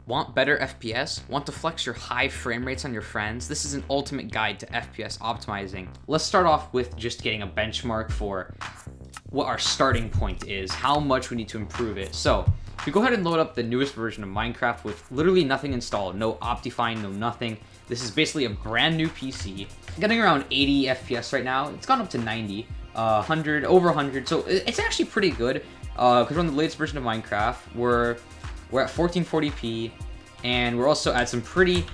Want better FPS? Want to flex your high frame rates on your friends? This is an ultimate guide to FPS optimizing. Let's start off with just getting a benchmark for what our starting point is, how much we need to improve it. So if you go ahead and load up the newest version of Minecraft with literally nothing installed, no Optifine, no nothing. This is basically a brand new PC. Getting around 80 FPS right now. It's gone up to 90, 100, over 100. So it's actually pretty good because we're on the latest version of Minecraft. We're at 1440p, and we're also at some pretty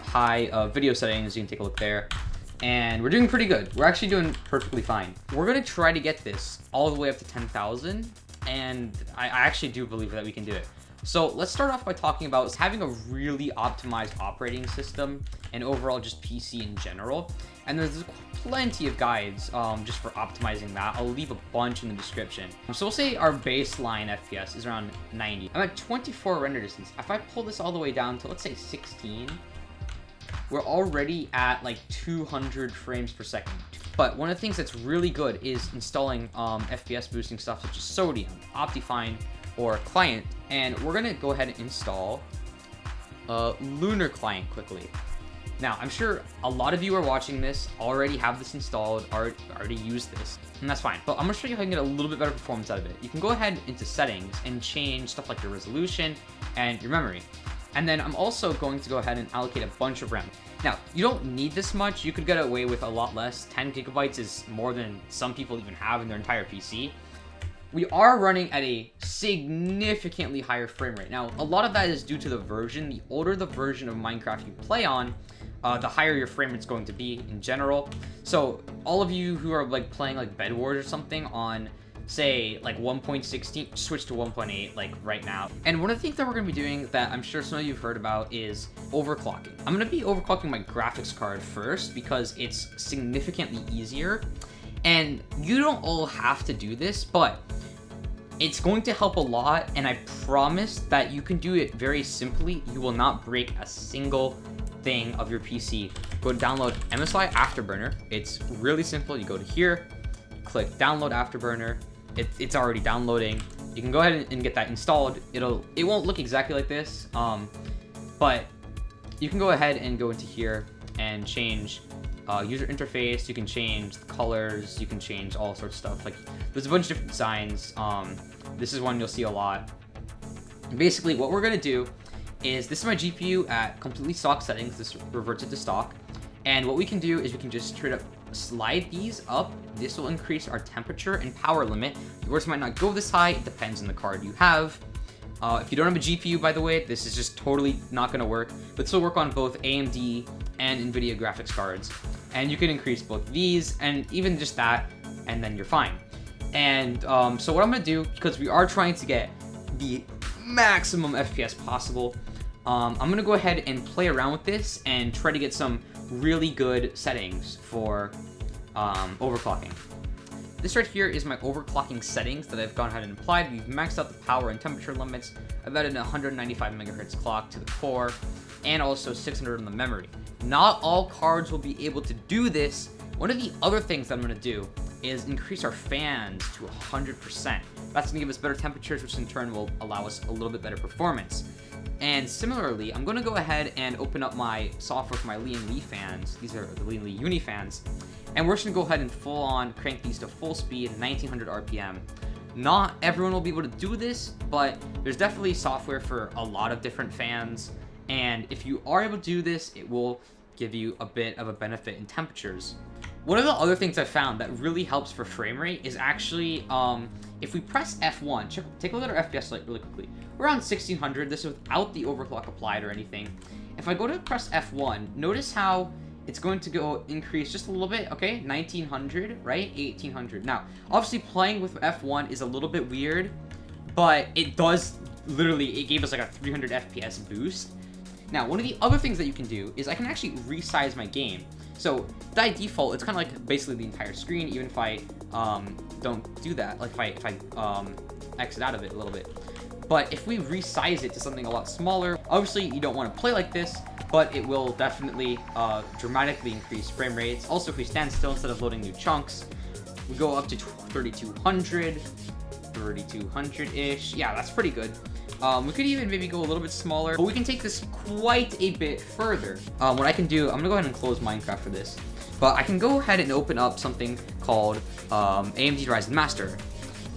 high video settings. You can take a look there. And we're doing pretty good. We're actually doing perfectly fine. We're gonna try to get this all the way up to 10,000, and I actually do believe that we can do it. So let's start off by talking about having a really optimized operating system and overall just PC in general. And there's plenty of guides just for optimizing that. I'll leave a bunch in the description. So we'll say our baseline FPS is around 90. I'm at 24 render distance. If I pull this all the way down to, let's say, 16, we're already at like 200 frames per second. But one of the things that's really good is installing FPS boosting stuff such as Sodium, Optifine, or Client. And we're gonna go ahead and install Lunar Client quickly. Now, I'm sure a lot of you are watching this, already have this installed, already use this, and that's fine. But I'm gonna show you how you can get a little bit better performance out of it. You can go ahead into settings and change stuff like your resolution and your memory. And then I'm also going to go ahead and allocate a bunch of RAM. Now, you don't need this much. You could get away with a lot less. 10 gigabytes is more than some people even have in their entire PC. We are running at a significantly higher frame rate. Now, a lot of that is due to the version. The older the version of Minecraft you play on, the higher your frame rate's going to be in general. So all of you who are like playing like Bedwars or something on, say, like 1.16, switch to 1.8 like right now. And one of the things that we're going to be doing that I'm sure some of you have heard about is overclocking. I'm going to be overclocking my graphics card first because it's significantly easier. And you don't all have to do this, but it's going to help a lot, and I promise that you can do it very simply. You will not break a single thing of your PC. Go to download MSI Afterburner. It's really simple. You go to here, click download Afterburner. It's already downloading. You can go ahead and get that installed. It won't look exactly like this, but you can go ahead and go into here and change user interface. You can change the colors. You can change all sorts of stuff. Like, there's a bunch of different designs. This is one you'll see a lot. Basically, what we're gonna do is, this is my GPU at completely stock settings. This reverts it to stock. And what we can do is we can just straight up slide these up. This will increase our temperature and power limit. Yours might not go this high. It depends on the card you have. If you don't have a GPU, by the way, this is just totally not going to work. But this will work on both AMD and Nvidia graphics cards. And you can increase both these and even just that, and then you're fine. And so what I'm going to do, because we are trying to get the maximum FPS possible, I'm going to go ahead and play around with this and try to get some really good settings for overclocking. This right here is my overclocking settings that I've gone ahead and applied. We've maxed out the power and temperature limits. I've added a 195 megahertz clock to the core and also 600 on the memory. Not all cards will be able to do this. One of the other things that I'm going to do is increase our fans to 100%. That's going to give us better temperatures, which in turn will allow us a little bit better performance. And similarly, I'm going to go ahead and open up my software for my Lee fans. These are the Lee Uni fans. And we're just going to go ahead and full on crank these to full speed, 1900 RPM. Not everyone will be able to do this, but there's definitely software for a lot of different fans. And if you are able to do this, it will give you a bit of a benefit in temperatures. One of the other things I found that really helps for frame rate is actually, if we press F1, take a look at our FPS really quickly. We're around 1600, this is without the overclock applied or anything. If I go to press F1, notice how it's going to go increase just a little bit, okay? 1900, right? 1800. Now, obviously playing with F1 is a little bit weird, but it does literally, it gave us like a 300 FPS boost. Now, one of the other things that you can do is I can actually resize my game. So by default, it's kind of like basically the entire screen, even if I don't do that, like if I exit out of it a little bit. But if we resize it to something a lot smaller, obviously you don't want to play like this, but it will definitely dramatically increase frame rates. Also, if we stand still instead of loading new chunks, we go up to 3200, 3200-ish. Yeah, that's pretty good. We could even maybe go a little bit smaller, but we can take this quite a bit further. What I can do, I'm gonna go ahead and close Minecraft for this, but I can go ahead and open up something called AMD Ryzen Master.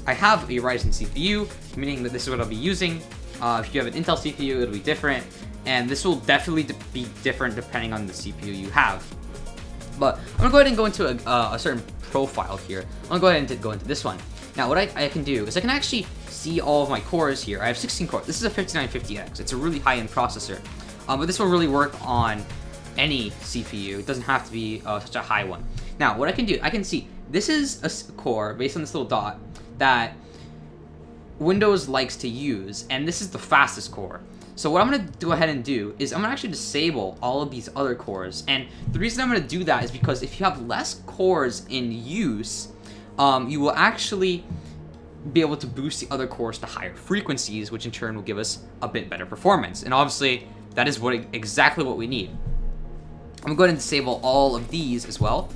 I have a Ryzen CPU, meaning that this is what I'll be using. If you have an Intel CPU, it'll be different, and this will definitely be different depending on the CPU you have. But I'm gonna go ahead and go into a certain profile here. I'm gonna go ahead and go into this one. Now, what I can do is I can actually see all of my cores here. I have 16 cores. This is a 5950X. It's a really high-end processor, but this will really work on any CPU. It doesn't have to be such a high one. Now, what I can do, I can see this is a core based on this little dot that Windows likes to use, and this is the fastest core. So what I'm going to go ahead and do is I'm going to actually disable all of these other cores, and the reason I'm going to do that is because if you have less cores in use, you will actually be able to boost the other cores to higher frequencies, which in turn will give us a bit better performance. And obviously, that is exactly what we need. I'm going to go ahead and disable all of these as well.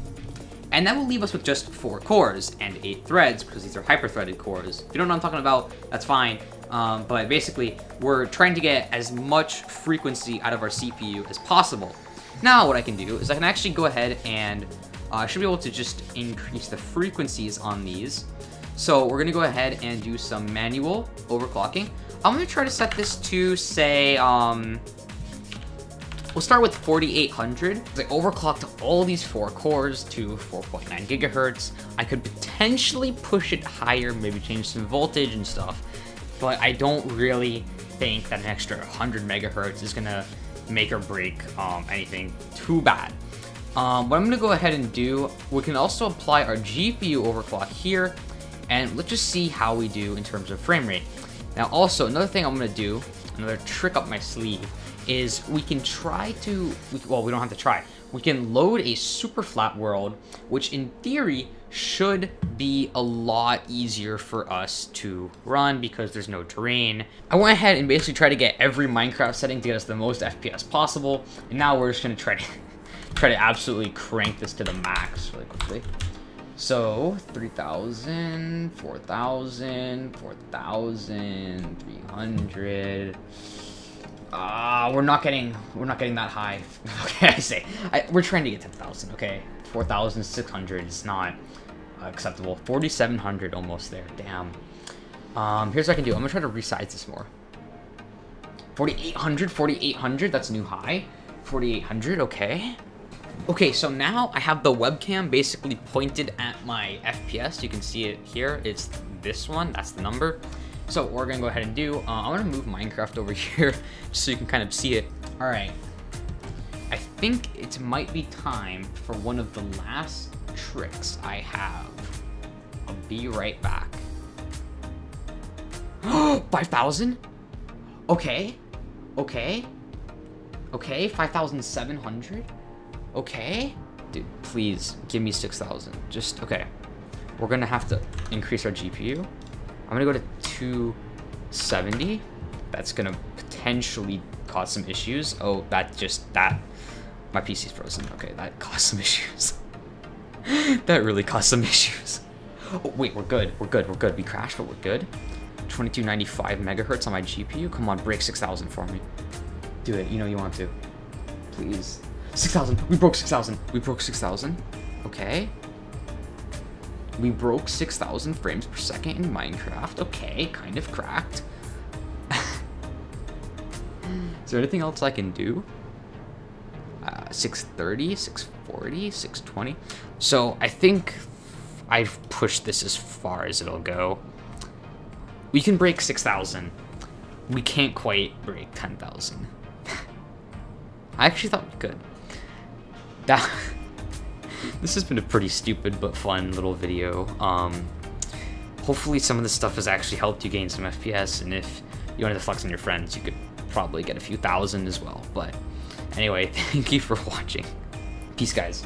And that will leave us with just 4 cores and 8 threads, because these are hyper-threaded cores. If you don't know what I'm talking about, that's fine. But basically, we're trying to get as much frequency out of our CPU as possible. Now, what I can do is I can actually go ahead and I should be able to just increase the frequencies on these. So we're going to go ahead and do some manual overclocking. I'm going to try to set this to, say, we'll start with 4800. I overclocked all these 4 cores to 4.9 gigahertz. I could potentially push it higher, maybe change some voltage and stuff, but I don't really think that an extra 100 megahertz is gonna make or break anything too bad. What I'm gonna go ahead and do, we can also apply our GPU overclock here, and let's just see how we do in terms of frame rate. Now also, another thing I'm gonna do, another trick up my sleeve, is we can try to, well, we don't have to try. We can load a super flat world, which in theory should be a lot easier for us to run because there's no terrain. I went ahead and basically tried to get every Minecraft setting to get us the most FPS possible, and now we're just gonna try to absolutely crank this to the max really quickly. So 3,000, 4,000, 4,000, 300. We're not getting that high. Okay, we're trying to get 10,000. Okay, 4,600 is not acceptable. 4,700, almost there. Damn. Here's what I can do. I'm gonna try to resize this more. 4,800. That's a new high. 4,800. Okay. Okay, so now I have the webcam basically pointed at my FPS. You can see it here. It's this one. That's the number. So what we're gonna go ahead and do, I'm gonna move Minecraft over here just so you can kind of see it. All right, I think it might be time for one of the last tricks I have. I'll be right back. 5,000? Okay, 5,700? Okay, dude, please give me 6,000. Just, okay. We're gonna have to increase our GPU. I'm gonna go to 270. That's gonna potentially cause some issues. Oh, my PC's frozen. Okay, that caused some issues. That really caused some issues. Oh, wait, we're good. We crashed, but we're good. 2295 megahertz on my GPU. Come on, break 6,000 for me. Do it, you know you want to. Please. 6,000, we broke 6,000. Okay. We broke 6,000 frames per second in Minecraft. Okay, kind of cracked. Is there anything else I can do? 630, 640, 620. So I think I've pushed this as far as it'll go. We can break 6,000. We can't quite break 10,000. I actually thought we could. This has been a pretty stupid but fun little video. Hopefully some of this stuff has actually helped you gain some FPS, and if you wanted to flex on your friends, you could probably get a few thousand as well. But anyway, thank you for watching. Peace, guys.